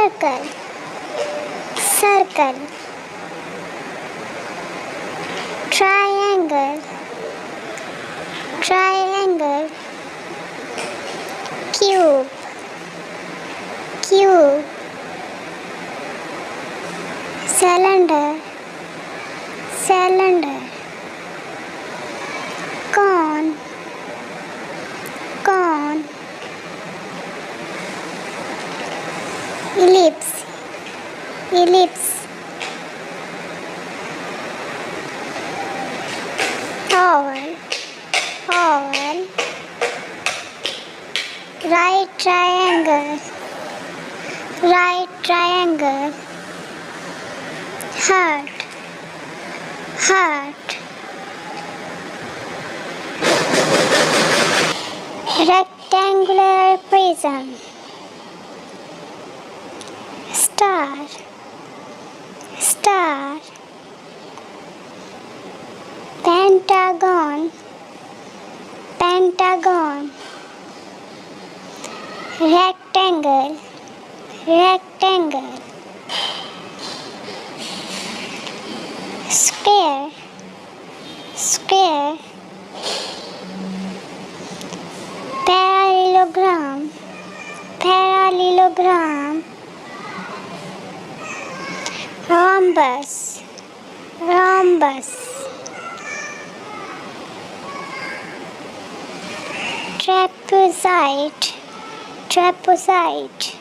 circle, circle, triangle, triangle, cube, cube, cylinder, cylinder, cone, cone, ellipse, ellipse, oval, oval, right triangle, right triangle, heart, heart, rectangular prism, star, star, pentagon, pentagon, rectangle, rectangle, square, square, parallelogram, parallelogram, rhombus, rhombus, trapezoid, trapezoid,